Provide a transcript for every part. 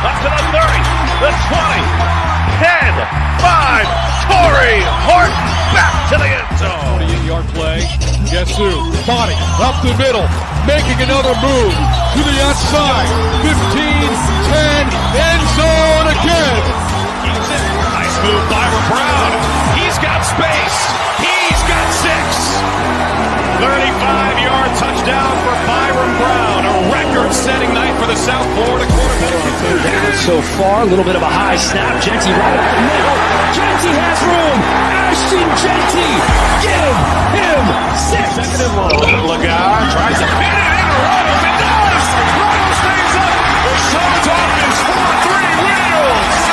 Up to the 30, the 20, 10, 5. Torrey Horton back to the end zone. 48-yard play. Guess who? Body up the middle, making another move to the outside. 15, 10, end zone again. Keeps it. Nice move by Brown. He's got space. He's got 6. 35-yard touchdown for Byron Brown. A record-setting night for the South Florida quarterback. Down so far, a little bit of a high snap. Genty right up the middle. Genty has room. Ashton Genty, give him 6. Second and low. Lagar tries to pin it in. Runnels, it does. Runnels stays up. The Suns offense 4-3 wheels.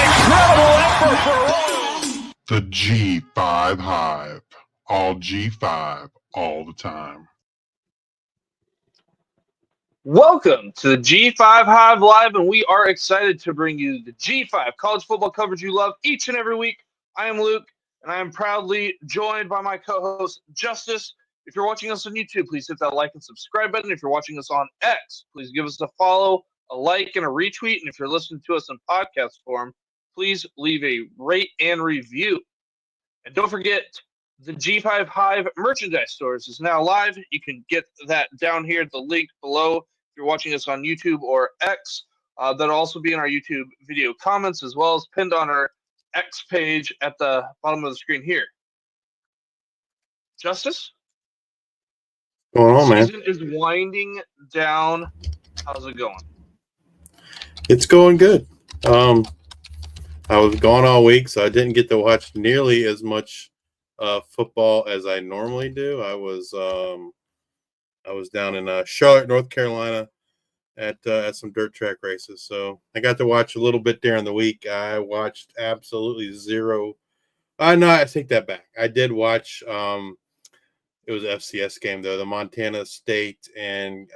Incredible effort for Runnels. The G5 Hive. All G5, all the time. Welcome to the G5 Hive Live, and we are excited to bring you the G5 college football coverage you love each and every week. I am Luke, and I am proudly joined by my co-host, Justice. If you're watching us on YouTube, please hit that like and subscribe button. If you're watching us on X, please give us a follow, a like, and a retweet. And if you're listening to us in podcast form, please leave a rate and review. And don't forget, the G5 Hive merchandise stores is now live. You can get that down here at the link below if you're watching us on YouTube or X. That'll also be in our YouTube video comments as well as pinned on our X page at the bottom of the screen here. Justice? What's going on, man? Season is winding down. How's it going? It's going good. I was gone all week, so I didn't get to watch nearly as much football as I normally do. I was down in Charlotte, North Carolina at some dirt track races. So I got to watch a little bit during the week. I watched absolutely zero. No, I take that back. I did watch it was an FCS game though, the Montana State and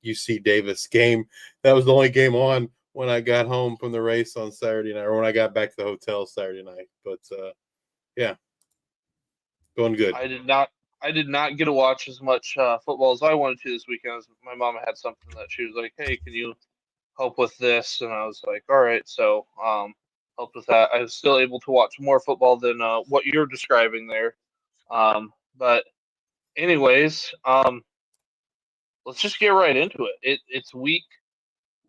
UC Davis game. That was the only game on when I got home from the race on Saturday night, or when I got back to the hotel Saturday night. But yeah. Going good. I did not get to watch as much football as I wanted to this weekend. My mom had something that she was like, "Hey, can you help with this?" And I was like, "All right." So helped with that. I was still able to watch more football than what you're describing there. But anyways, let's just get right into it. It's week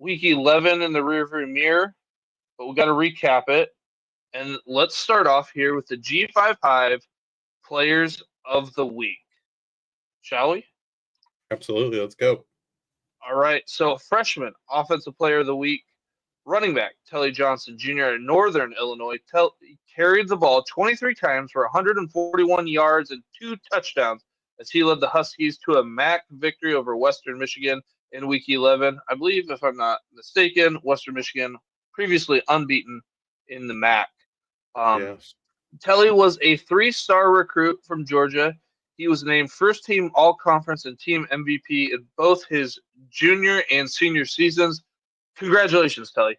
11 in the rearview mirror, but we got to recap it. And let's start off here with the G5 Hive Players of the Week. Shall we? Absolutely. Let's go. All right. So, freshman Offensive Player of the Week, running back Telly Johnson Jr. in Northern Illinois carried the ball 23 times for 141 yards and 2 touchdowns as he led the Huskies to a MAC victory over Western Michigan in Week 11. I believe, if I'm not mistaken, Western Michigan previously unbeaten in the MAC. Yes. Telly was a 3-star recruit from Georgia. He was named first-team All-Conference and team MVP in both his junior and senior seasons. Congratulations, Telly.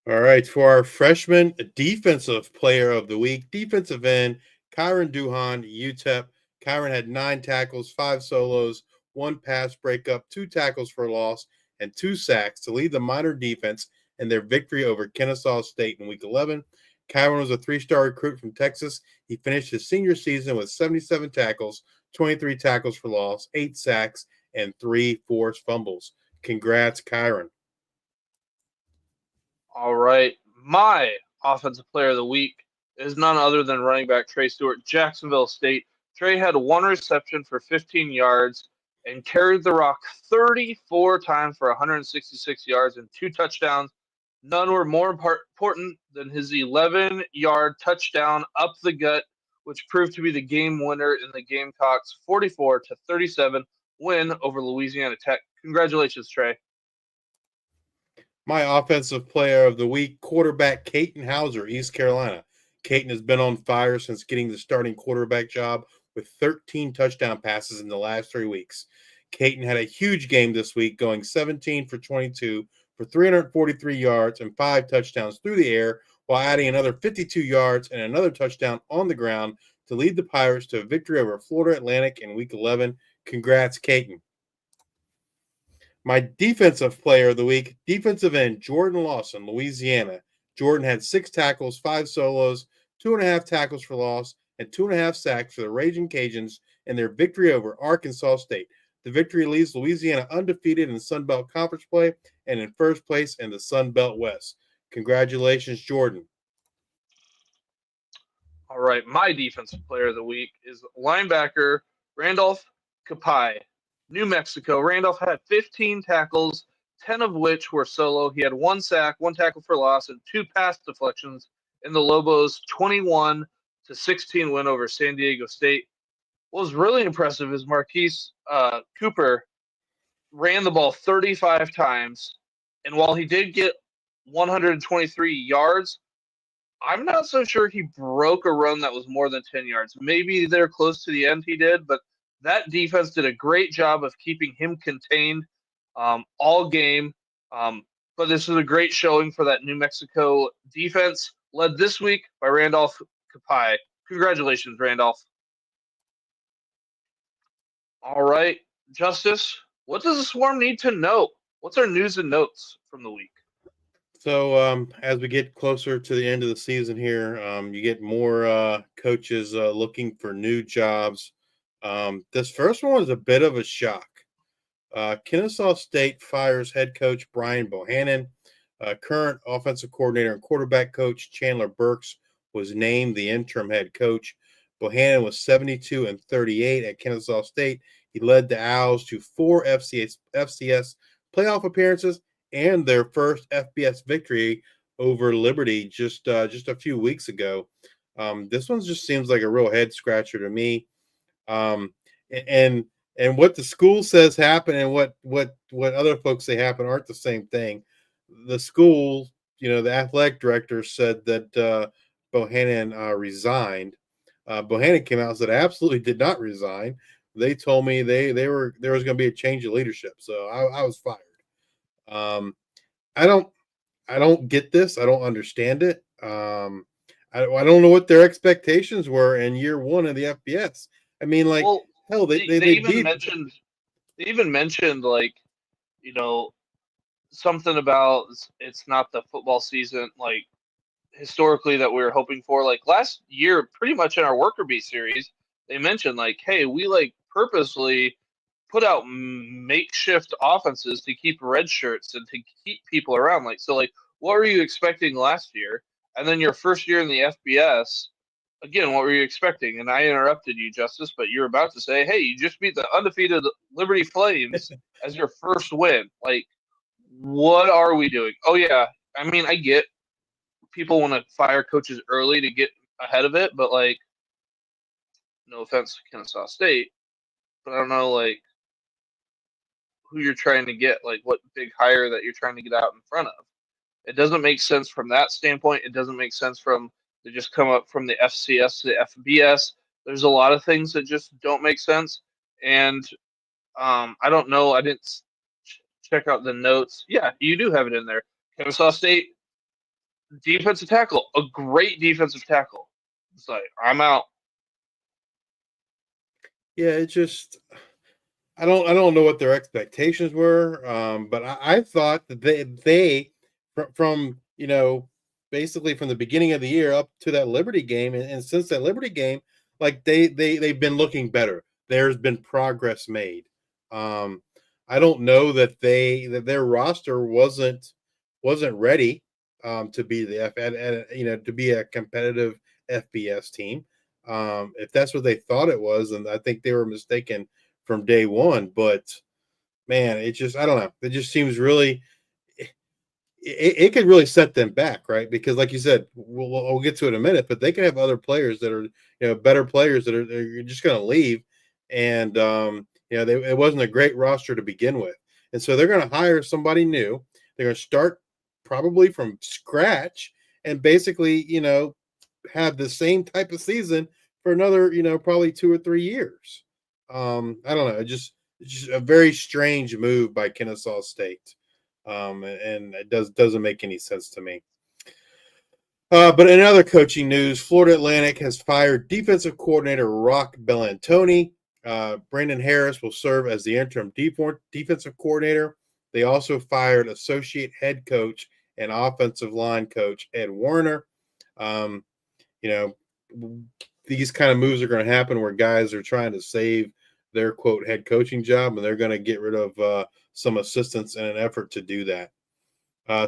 All right. For our freshman defensive player of the week, defensive end, Kyron Duhan, UTEP. Kyron had 9 tackles, 5 solos, 1 pass breakup, 2 tackles for loss, and 2 sacks to lead the minor defense in their victory over Kennesaw State in Week 11. Kyron was a 3-star recruit from Texas. He finished his senior season with 77 tackles, 23 tackles for loss, 8 sacks, and 3 forced fumbles. Congrats, Kyron. All right. My Offensive Player of the Week is none other than running back Trey Stewart, Jacksonville State. Trey had 1 reception for 15 yards and carried the rock 34 times for 166 yards and 2 touchdowns. None were more important than his 11-yard touchdown up the gut, which proved to be the game winner in the Gamecocks' 44-37 win over Louisiana Tech. Congratulations, Trey. My Offensive Player of the Week, quarterback Caton Hauser, East Carolina. Caton has been on fire since getting the starting quarterback job with 13 touchdown passes in the last 3 weeks. Caton had a huge game this week, going 17 for 22 for 343 yards and 5 touchdowns through the air, while adding another 52 yards and another touchdown on the ground to lead the Pirates to a victory over Florida Atlantic in Week 11. Congrats, Caton. My defensive player of the week, defensive end Jordan Lawson, Louisiana. Jordan had 6 tackles, 5 solos, 2.5 tackles for loss, and 2.5 sacks for the Raging Cajuns in their victory over Arkansas State. The victory leaves Louisiana undefeated in Sun Belt Conference play and in first place in the Sun Belt West. Congratulations, Jordan. All right, my defensive player of the week is linebacker Randolph Kapai, New Mexico. Randolph had 15 tackles, 10 of which were solo. He had 1 sack, 1 tackle for loss, and 2 pass deflections in the Lobos' 21-16 win over San Diego State. What was really impressive is Marquise Cooper ran the ball 35 times, and while he did get 123 yards, I'm not so sure he broke a run that was more than 10 yards. Maybe they're close to the end he did, but that defense did a great job of keeping him contained all game. But this is a great showing for that New Mexico defense, led this week by Randolph Kapai. Congratulations, Randolph. All right, Justice, what does the Swarm need to know? What's our news and notes from the week? So as we get closer to the end of the season here, you get more coaches looking for new jobs. This first one was a bit of a shock. Kennesaw State fires head coach Brian Bohannon. Current offensive coordinator and quarterback coach Chandler Burks was named the interim head coach. Bohannon was 72-38 at Kennesaw State. He led the Owls to 4 FCS playoff appearances and their first FBS victory over Liberty just a few weeks ago. This one just seems like a real head scratcher to me. And what the school says happened and what other folks say happened aren't the same thing. The school, the athletic director said that Bohannon resigned. Bohannon came out and said absolutely did not resign. They told me there was going to be a change of leadership, so I was fired. I don't get this. I don't understand it. I don't know what their expectations were in year 1 of the FBS. I mean, like, Well, hell, they even mentioned like, something about it's not the football season like historically that we were hoping for. Like last year, pretty much in our Worker Bee series, they mentioned like, hey, we like purposely put out makeshift offenses to keep red shirts and to keep people around. Like, so like, what were you expecting last year? And then your first year in the FBS, again, what were you expecting? And I interrupted you, Justice, but you're about to say, hey, you just beat the undefeated Liberty Flames as your first win. Like, what are we doing? Oh, yeah. I mean, I get people want to fire coaches early to get ahead of it, but like, no offense to Kennesaw State, but I don't know, like, who you're trying to get, like what big hire that you're trying to get out in front of. It doesn't make sense from that standpoint. It doesn't make sense from to just come up from the FCS to the FBS. There's a lot of things that just don't make sense. And I don't know. I didn't check out the notes. Yeah, you do have it in there. Kennesaw State defensive tackle, a great defensive tackle. It's like, I'm out. Yeah, it just I don't know what their expectations were, but I thought that they from basically from the beginning of the year up to that Liberty game, and since that Liberty game, like they've been looking better. There's been progress made. I don't know that their roster wasn't ready to be to be a competitive FBS team. If that's what they thought it was, and I think they were mistaken from day one. But man, it just I don't know. It just seems really it could really set them back, right? Because like you said, we'll get to it in a minute, but they can have other players that are better players that are just going to leave, and it wasn't a great roster to begin with, and so they're going to hire somebody new. They're going to start probably from scratch and basically have the same type of season for another probably 2 or 3 years. I don't know. It's just a very strange move by Kennesaw State. And it doesn't make any sense to me. But in other coaching news, Florida Atlantic has fired defensive coordinator Rock Bellantoni. Brandon Harris will serve as the interim defensive coordinator. They also fired associate head coach and offensive line coach Ed Warner. Um, you know, these kind of moves are going to happen where guys are trying to save their quote head coaching job, and they're going to get rid of some assistants in an effort to do that.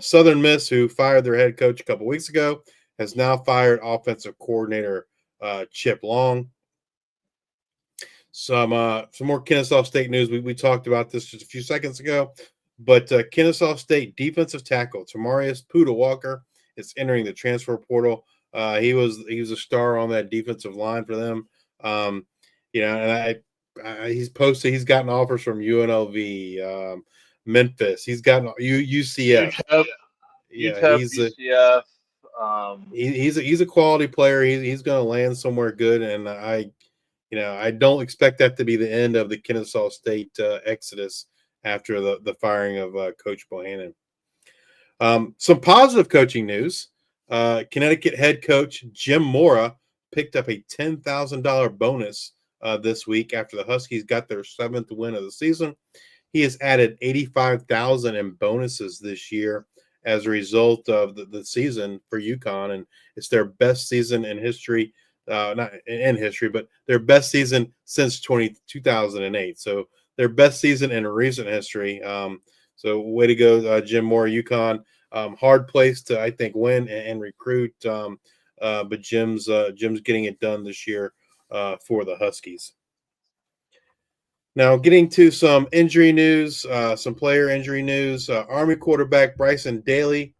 Southern Miss, who fired their head coach a couple weeks ago, has now fired offensive coordinator Chip Long. Some more Kennesaw State news. We talked about this just a few seconds ago, but Kennesaw State defensive tackle Tamarius Puda Walker is entering the transfer portal. He was a star on that defensive line for them. And he's posted. He's gotten offers from UNLV, Memphis. He's gotten UCF. UTEP, UCF. He's a quality player. He's going to land somewhere good, and I don't expect that to be the end of the Kennesaw State exodus after the firing of Coach Bohannon. Some positive coaching news. Connecticut head coach Jim Mora picked up a $10,000 bonus this week after the Huskies got their 7th win of the season. He has added $85,000 in bonuses this year as a result of the season for UConn, and it's their best season in history. Not in history, but their best season since 2008. So their best season in recent history. So way to go, Jim Moore, UConn. Hard place to, I think, win and recruit. But Jim's getting it done this year for the Huskies. Now, getting to some injury news, some player injury news. Army quarterback Bryson Daly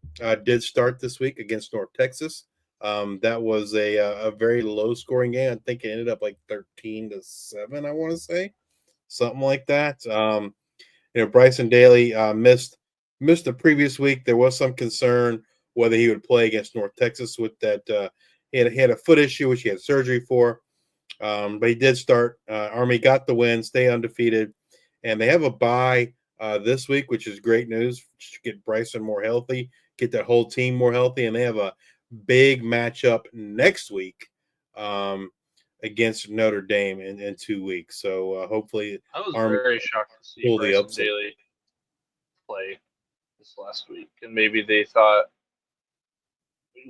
did start this week against North Texas. That was a very low scoring game. I think it ended up like 13-7. I want to say something like that. Bryson Daly missed the previous week. There was some concern whether he would play against North Texas with that. He had a foot issue which he had surgery for, but he did start. Army got the win, stay undefeated, and they have a bye this week, which is great news. To get Bryson more healthy, get that whole team more healthy, and they have a big matchup next week against Notre Dame in 2 weeks. So hopefully, I was Army very shocked to see pull the Bryson upset. Daly play this last week, and maybe they thought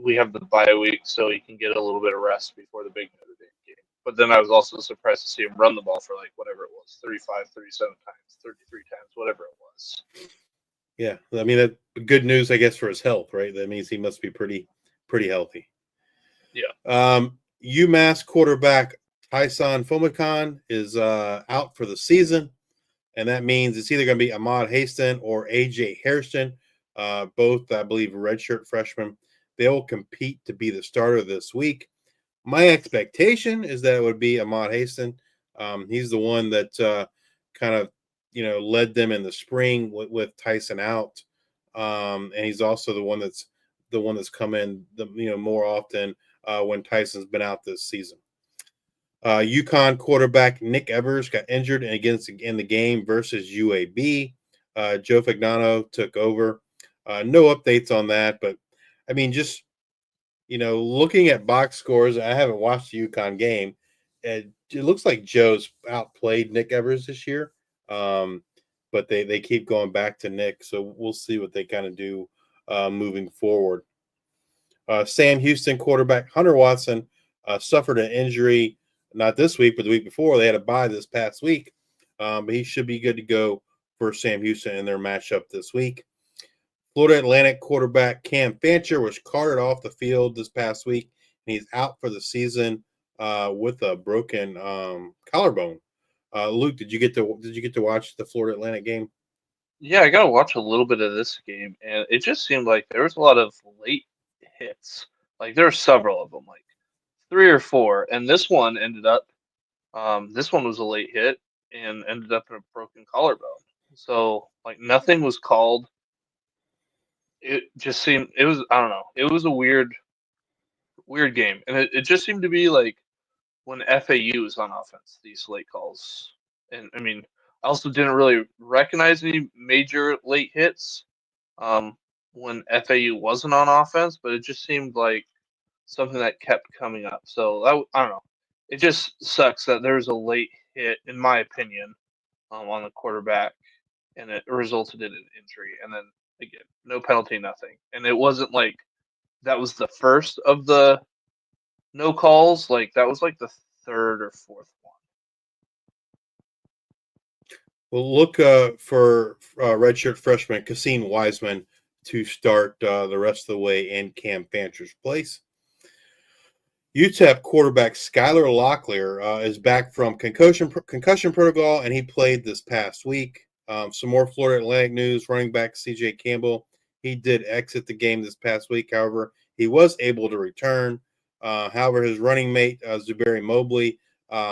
we have the bye week so he can get a little bit of rest before the big Notre Dame game. But then I was also surprised to see him run the ball for like whatever it was, 35, 37 times, 33 times, whatever it was. Yeah, I mean, that good news, I guess, for his health, right? That means he must be pretty healthy. Yeah. UMass quarterback Tyson Fomakan is out for the season, and that means it's either going to be Ahmad Haston or AJ Hairston, both, I believe, redshirt freshmen. They will compete to be the starter this week. My expectation is that it would be Ahmad Haston. He's the one that kind of led them in the spring with Tyson out, and he's also the one that's come in more often when Tyson's been out this season. UConn quarterback Nick Evers got injured in the game versus UAB. Joe Fagnano took over. No updates on that, but I mean, just looking at box scores, I haven't watched the UConn game. It looks like Joe's outplayed Nick Evers this year, but they keep going back to Nick, so we'll see what they kind of do moving forward. Sam Houston quarterback Hunter Watson suffered an injury, not this week, but the week before. They had a bye this past week, but he should be good to go for Sam Houston in their matchup this week. Florida Atlantic quarterback Cam Fancher was carted off the field this past week, and he's out for the season with a broken collarbone. Luke, did you get to watch the Florida Atlantic game? Yeah, I got to watch a little bit of this game, and it just seemed like there was a lot of late hits. Like there were several of them, like 3 or 4, and this one ended up. This one was a late hit and ended up in a broken collarbone. So like nothing was called. It just seemed I don't know. It was a weird game, and it just seemed to be like when FAU was on offense, these late calls. And I mean, I also didn't really recognize any major late hits when FAU wasn't on offense, but it just seemed like something that kept coming up. So I don't know. It just sucks that there's a late hit, in my opinion, on the quarterback and it resulted in an injury. And then again, no penalty, nothing. And it wasn't like that was the first of the no calls. Like that was like the third or fourth one. Well, look for redshirt freshman Cassine Wiseman to start the rest of the way in Cam Fancher's place. UTEP quarterback Skylar Locklear is back from concussion protocol, and he played this past week. Some more Florida Atlantic news. Running back CJ Campbell, he did exit the game this past week. However, he was able to return. However, his running mate, Zuberi Mobley,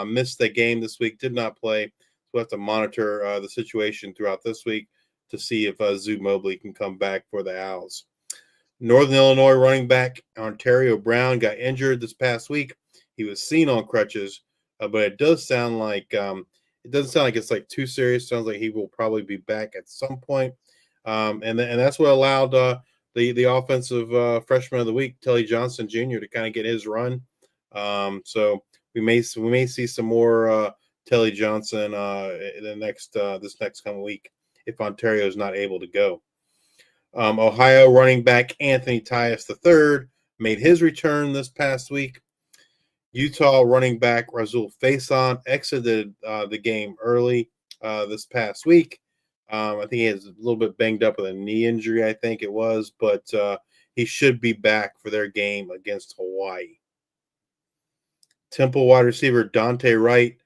missed the game this week, did not play. So we'll have to monitor the situation throughout this week to see if Zub Mobley can come back for the Owls. Northern Illinois running back Ontario Brown got injured this past week. He was seen on crutches, but it does sound like it doesn't sound like it's like too serious. Sounds like he will probably be back at some point, and that's what allowed the offensive freshman of the week, Telly Johnson Jr., to kind of get his run. So we may see some more Telly Johnson in the this next coming week if Ontario is not able to go. Ohio running back Anthony Tyus III made his return this past week. Utah running back Razul Faison exited the game early this past week. I think he is a little bit banged up with a knee injury, I think it was, but he should be back for their game against Hawaii. Temple wide receiver Dante Wright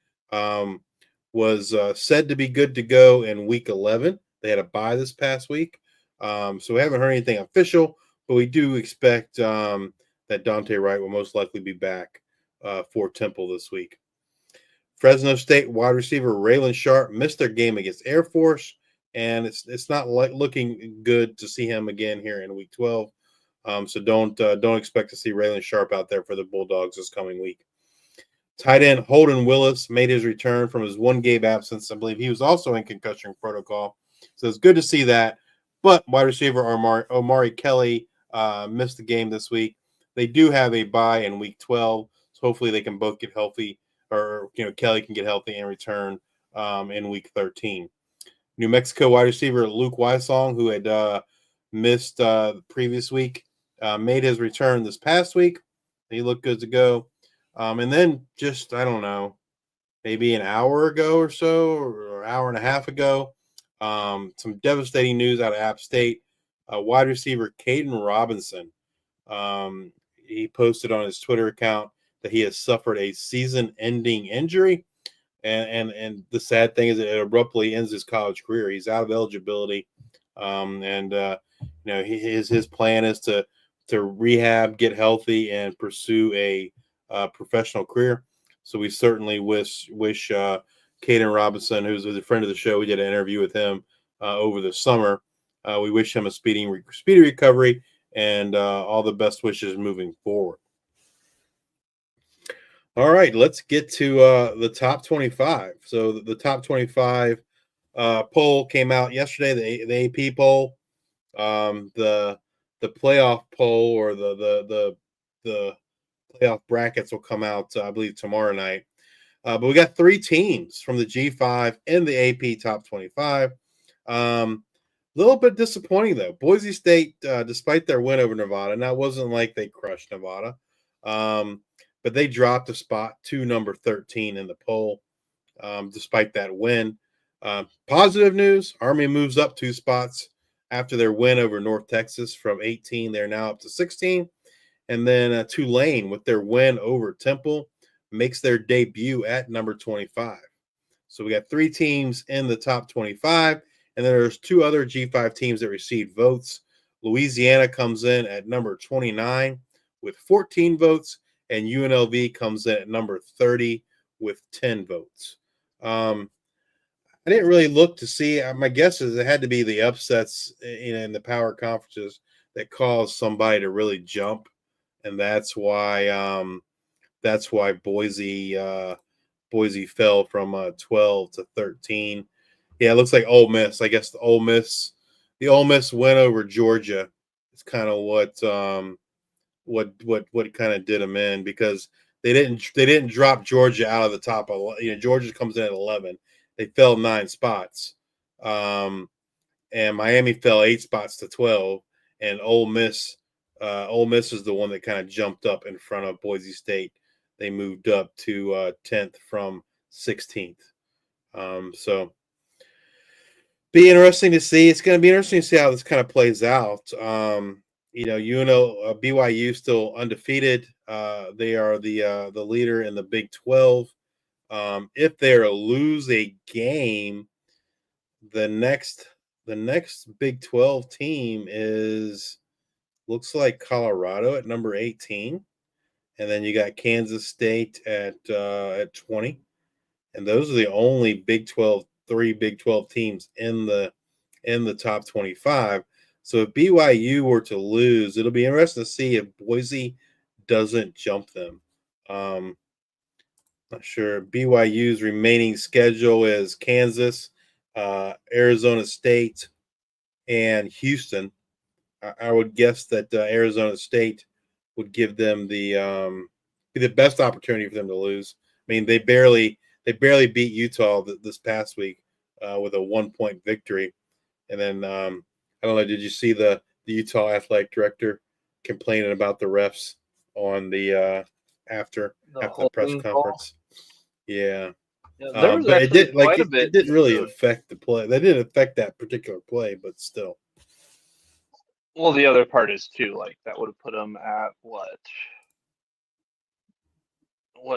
was said to be good to go in week 11. They had a bye this past week. So we haven't heard anything official, but we do expect that Dante Wright will most likely be back for Temple this week. Fresno State wide receiver Raylan Sharp missed their game against Air Force, and it's not looking good to see him again here in week 12. So don't expect to see Raylan Sharp out there for the Bulldogs this coming week. Tight end Holden Willis made his return from his one-game absence. I believe he was also in concussion protocol, so it's good to see that. But wide receiver Omari Kelly missed the game this week. They do have a bye in week 12, so hopefully they can both get healthy, or Kelly can get healthy and return in week 13. New Mexico wide receiver Luke Wysong, who had missed the previous week, made his return this past week. He looked good to go. And then just, I don't know, maybe an hour ago or so, or an hour and a half ago, some devastating news out of App State. Wide receiver Caden Robinson, he posted on his Twitter account that he has suffered a season-ending injury, and the sad thing is that it abruptly ends his college career. He's out of eligibility, his plan is to rehab, get healthy, and pursue a professional career. So we certainly wish Caden Robinson, who's a friend of the show, we did an interview with him over the summer. We wish him a speedy recovery and all the best wishes moving forward. All right, let's get to the top 25. So the top 25 poll came out yesterday, the AP poll, the playoff poll, or the playoff brackets will come out, I believe, tomorrow night. But we got 3 teams from the G5 and the AP top 25. A little bit disappointing, though. Boise State, despite their win over Nevada, now it wasn't like they crushed Nevada, but they dropped a spot to number 13 in the poll, despite that win. Positive news, Army moves up 2 spots after their win over North Texas from 18. They're now up to 16. And then Tulane, with their win over Temple, makes their debut at number 25. So we got 3 teams in the top 25, and then there's 2 other G5 teams that received votes. Louisiana comes in at number 29 with 14 votes, and UNLV comes in at number 30 with 10 votes. I didn't really look to see. My guess is it had to be the upsets in the power conferences that caused somebody to really jump, and that's why Boise fell from 12 to 13. Yeah, it looks like Ole Miss. I guess the Ole Miss win over Georgia is kind of what kind of did them in, because they didn't drop Georgia out of the top. Georgia comes in at 11. They fell 9 spots. And and Miami fell 8 spots to 12, and Ole Miss is the one that kind of jumped up in front of Boise State. They moved up to 10th from 16th. So be interesting to see. It's going to be interesting to see how this kind of plays out. BYU still undefeated. They are the leader in the Big 12. If they lose a game, the next Big 12 team looks like Colorado at number 18, and then you got Kansas State at 20, and those are the only three Big 12 teams in the top 25. So if BYU were to lose, it'll be interesting to see if Boise doesn't jump them. Not sure. BYU's remaining schedule is Kansas, Arizona State, and Houston. I would guess that Arizona State would give them be the best opportunity for them to lose. I mean, they barely beat Utah this past week with a 1-point victory, and then I don't know. Did you see the Utah athletic director complaining about the refs on the after the press conference? Yeah. There was but actually it didn't really affect the play. That didn't affect that particular play, but still. Well, the other part is too, like that would have put them at what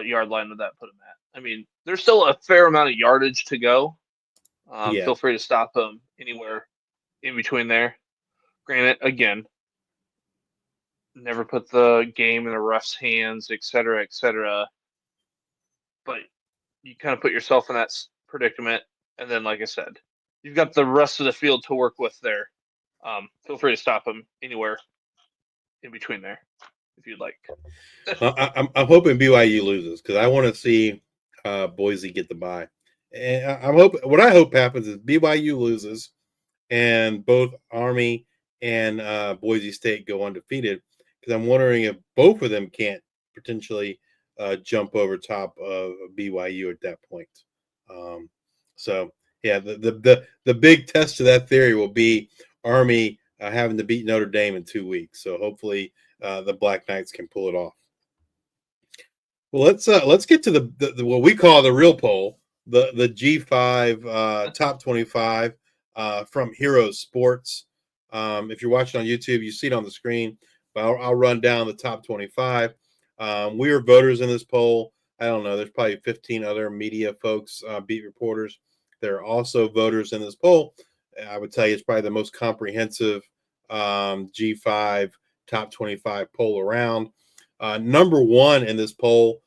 yard line would that put them at? I mean, there's still a fair amount of yardage to go. Feel free to stop them anywhere in between there. Granted, again, never put the game in the ref's hands, et cetera, but you kind of put yourself in that predicament. And then, like I said, you've got the rest of the field to work with there. Feel free to stop them anywhere in between there if you'd like. I'm hoping BYU loses because I want to see Boise get the bye. And what I hope happens is BYU loses and both Army and Boise State go undefeated, because I'm wondering if both of them can't potentially jump over top of BYU at that point. So yeah, the big test of that theory will be Army having to beat Notre Dame in 2 weeks. So hopefully the Black Knights can pull it off. Well, let's get to the what we call the real poll, the G5 top 25 from Heroes Sports. If you're watching on YouTube, you see it on the screen, but I'll run down the top 25. We are voters in this poll. I don't know. There's probably 15 other media folks, beat reporters. There are also voters in this poll. I would tell you it's probably the most comprehensive G5 top 25 poll around. Number one in this poll,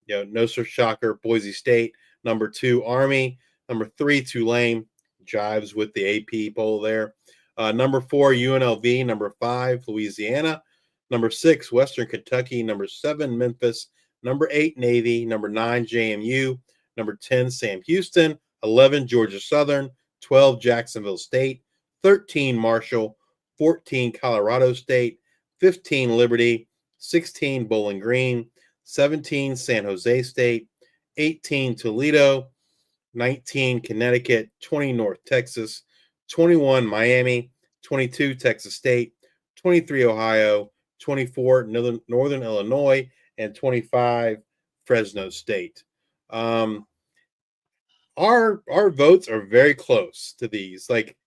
no shocker, Boise State. Number 2, Army. Number 3, Tulane. Jives with the AP poll there. Number 4, UNLV. Number 5, Louisiana. Number 6, Western Kentucky. Number 7, Memphis. Number 8, Navy. Number 9, JMU. Number 10, Sam Houston. 11, Georgia Southern. 12, Jacksonville State. 13, Marshall. 14, Colorado State. 15, Liberty. 16, Bowling Green. 17, San Jose State. 18, Toledo. 19, Connecticut. 20, North Texas. 21, Miami. 22, Texas State. 23, Ohio. 24, Northern Illinois. And 25, Fresno State. Our votes are very close to these. Like,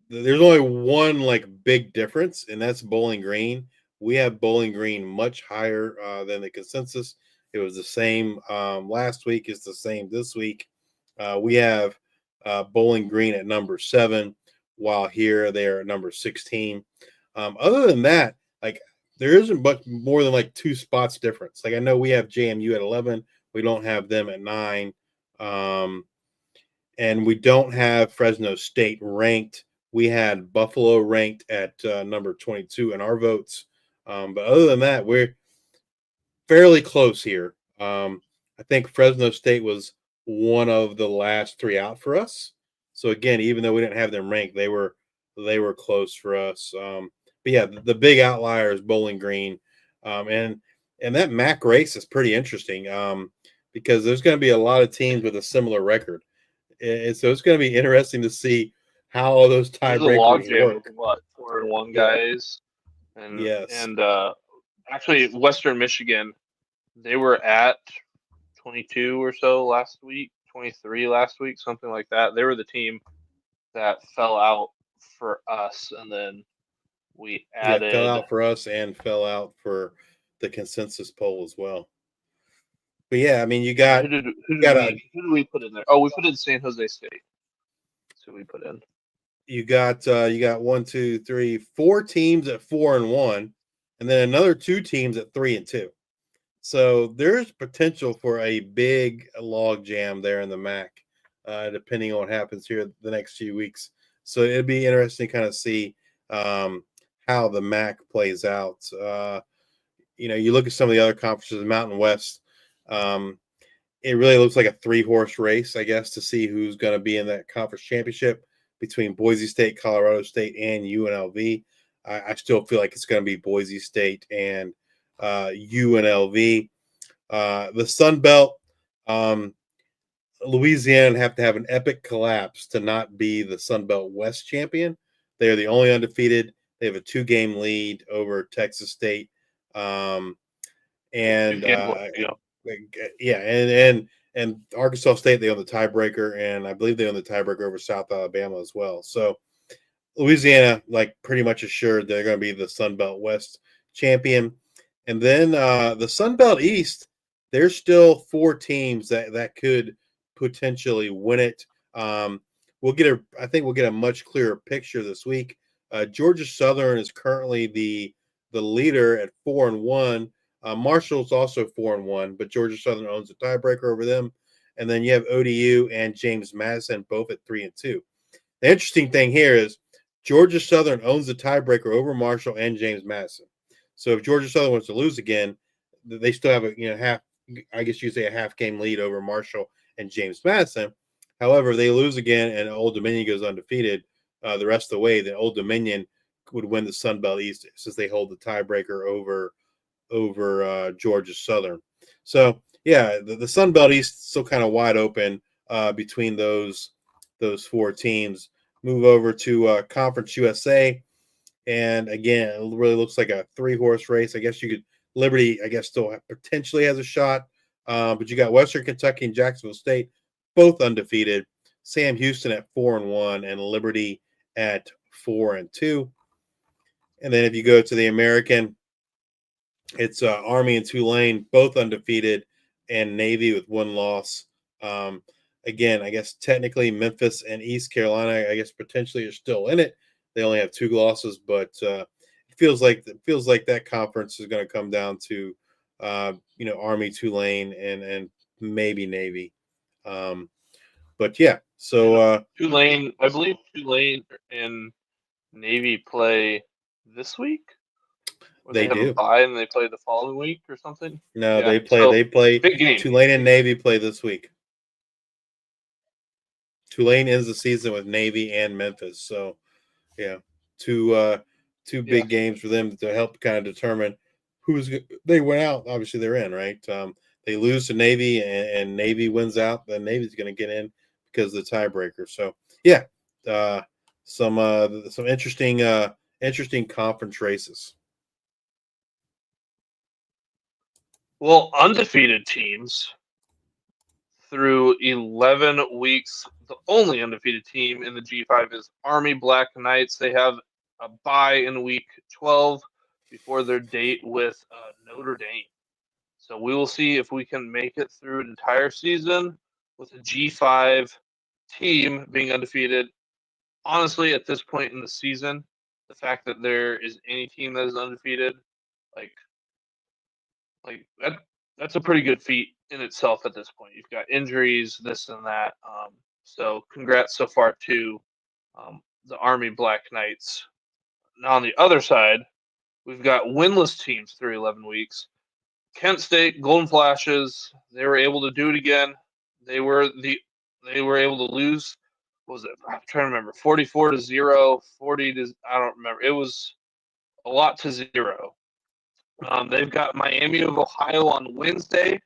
there's only one big difference, and that's Bowling Green. We have Bowling Green much higher than the consensus. It was the same last week. It's the same this week. We have Bowling Green at number 7, while here they are at number 16. Other than that, there isn't much more than 2 spots difference. I know we have JMU at 11. We don't have them at 9. And we don't have Fresno State ranked. We had Buffalo ranked at number 22 in our votes. But other than that, we're fairly close here. I think Fresno State was one of the last 3 out for us. So again, even though we didn't have them ranked, they were close for us. But yeah, the big outlier is Bowling Green. And that MAC race is pretty interesting because there's going to be a lot of teams with a similar record. And so it's going to be interesting to see how all those There's a log tiebreakers jam of work. what 4-1 Yeah. guys, and Yes. actually Western Michigan, they were at 22 or so last week, 23 last week, something like that. They were the team that fell out for us, and then we Yeah, fell added. out for us and fell out for the consensus poll as well. But yeah, I mean, you And got who did a we put in there? Oh, we put in San Jose State. That's who we put in. you got 1, 2, 3, 4 teams at 4-1, and then another 2 teams at 3-2. So there's potential for a big log jam there in the MAC, depending on what happens here the next few weeks. So it'd be interesting to kind of see how the MAC plays out. You look at some of the other conferences, Mountain West. It really looks like a 3-horse race, I guess, to see who's going to be in that conference championship between Boise State, Colorado State, and UNLV. I still feel like it's going to be Boise State and UNLV. The Sun Belt, Louisiana have to have an epic collapse to not be the Sun Belt West champion. They are the only undefeated. They have a 2-game lead over Texas State. And and Arkansas State, they own the tiebreaker, and I believe they own the tiebreaker over South Alabama as well. So Louisiana, like, pretty much assured they're going to be the Sun Belt West champion. And then the Sun Belt East, there's still 4 teams that could potentially win it. I think we'll get a much clearer picture this week. Georgia Southern is currently the leader at 4-1. Marshall's also 4-1, but Georgia Southern owns the tiebreaker over them. And then you have ODU and James Madison both at 3-2. The interesting thing here is Georgia Southern owns the tiebreaker over Marshall and James Madison. So if Georgia Southern wants to lose again, they still have a half game lead over Marshall and James Madison. However, if they lose again and Old Dominion goes undefeated the rest of the way, then Old Dominion would win the Sun Belt East since they hold the tiebreaker over Georgia Southern. So yeah, the Sun Belt East is still kind of wide open between those 4 teams. Move over to Conference USA, and again, it really looks like a 3-horse race. I guess Liberty, still potentially has a shot, but you got Western Kentucky and Jacksonville State both undefeated. Sam Houston at 4-1 and Liberty at 4-2. And then if you go to the American, it's Army and Tulane both undefeated, and Navy with 1 loss. Again, I guess technically Memphis and East Carolina, potentially are still in it. They only have 2 losses, but it feels like that conference is going to come down to Army, Tulane, and maybe Navy. But yeah, so Tulane, I believe Tulane and Navy play this week. Or they have a do. bye and they play the following week or something. No, Yeah, they play. so They play. big game. Tulane and Navy play this week. Tulane ends the season with Navy and Memphis. So, yeah, two big games for them to help kind of determine they went out. Obviously, they're in, right? They lose to Navy and Navy wins out, then Navy's going to get in because of the tiebreaker. So, yeah, some interesting conference races. Well, undefeated teams through 11 weeks. The only undefeated team in the G5 is Army Black Knights. They have a bye in week 12 before their date with Notre Dame. So we will see if we can make it through an entire season with a G5 team being undefeated. Honestly, at this point in the season, the fact that there is any team that is undefeated, like that's a pretty good feat in itself at this point. You've got injuries, this and that. So congrats so far to the Army Black Knights. Now on the other side, we've got winless teams through 11 weeks. Kent State, Golden Flashes, they were able to do it again. They were able to lose. What was it? I'm trying to remember. 44-0, 40 to I don't remember. It was a lot to 0. They've got Miami of Ohio on Wednesday.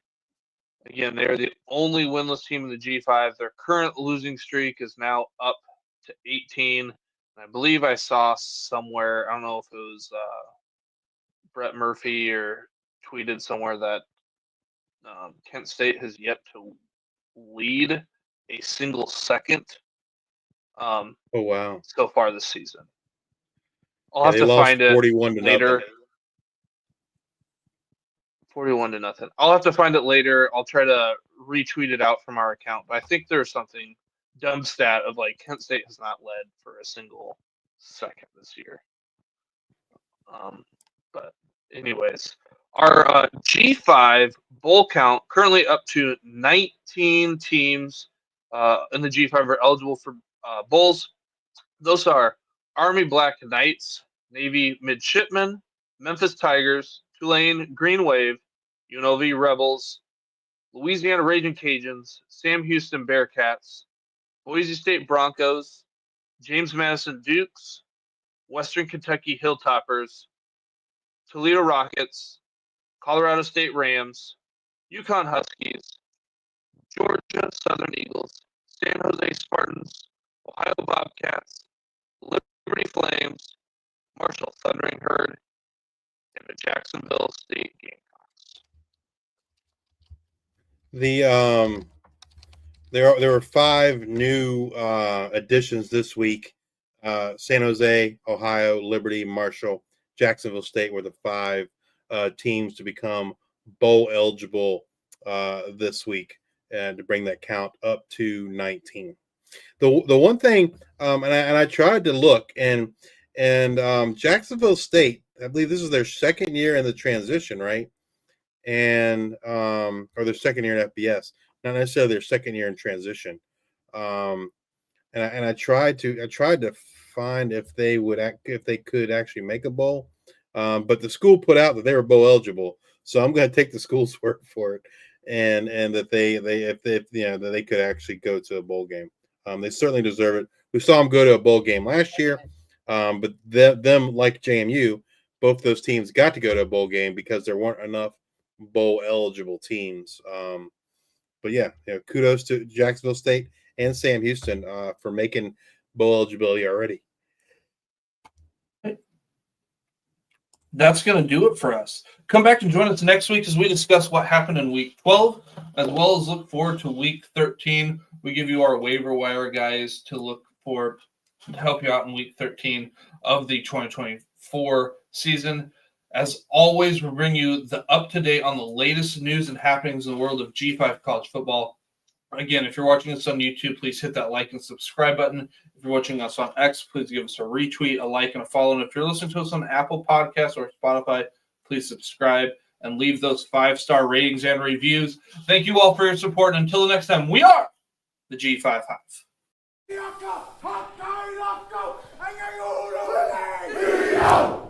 Again, they're the only winless team in the G5. Their current losing streak is now up to 18. And I believe I saw somewhere, I don't know if it was Brett Murphy or tweeted somewhere that Kent State has yet to lead a single second Oh wow! so far this season. I'll Yeah, have they to lost find it 41 to later. nothing. 41 to nothing. I'll have to find it later. I'll try to retweet it out from our account. But I think there's something dumb stat of like Kent State has not led for a single second this year. But anyways, our G5 bowl count currently up to 19 teams in the G5 are eligible for bowls. Those are Army Black Knights, Navy Midshipmen, Memphis Tigers, Tulane Green Wave, UNLV Rebels, Louisiana Raging Cajuns, Sam Houston Bearcats, Boise State Broncos, James Madison Dukes, Western Kentucky Hilltoppers, Toledo Rockets, Colorado State Rams, Yukon Huskies, Georgia Southern Eagles, San Jose Spartans, Ohio Bobcats, Liberty Flames, Marshall Thundering Herd, and the Jacksonville State Gamecocks. There were 5 new additions this week. San Jose, Ohio, Liberty, Marshall, Jacksonville State were the 5 teams to become bowl eligible this week, and to bring that count up to 19. The one thing, and I tried to look, and Jacksonville State, I believe this is their second year in the transition, right? And or their second year in FBS, not necessarily their second year in transition. And I tried to find if they could actually make a bowl, but the school put out that they were bowl eligible. So I'm going to take the school's word for it, and that that they could actually go to a bowl game. They certainly deserve it. We saw them go to a bowl game last year, but them like JMU, both those teams got to go to a bowl game because there weren't enough bowl eligible teams. But yeah, kudos to Jacksonville State and Sam Houston for making bowl eligibility already. That's going to do it for us. Come back and join us next week as we discuss what happened in Week 12, as well as look forward to Week 13. We give you our waiver wire guys to look for to help you out in Week 13 of the 2024 season. As always, we bring you the up-to-date on the latest news and happenings in the world of G5 college football. Again, if you're watching this on YouTube, please hit that like and subscribe button. If you're watching us on X, please give us a retweet, a like, and a follow. And if you're listening to us on Apple Podcasts or Spotify, please subscribe and leave those 5-star ratings and reviews. Thank you all for your support. And until the next time, we are the G5 Hive.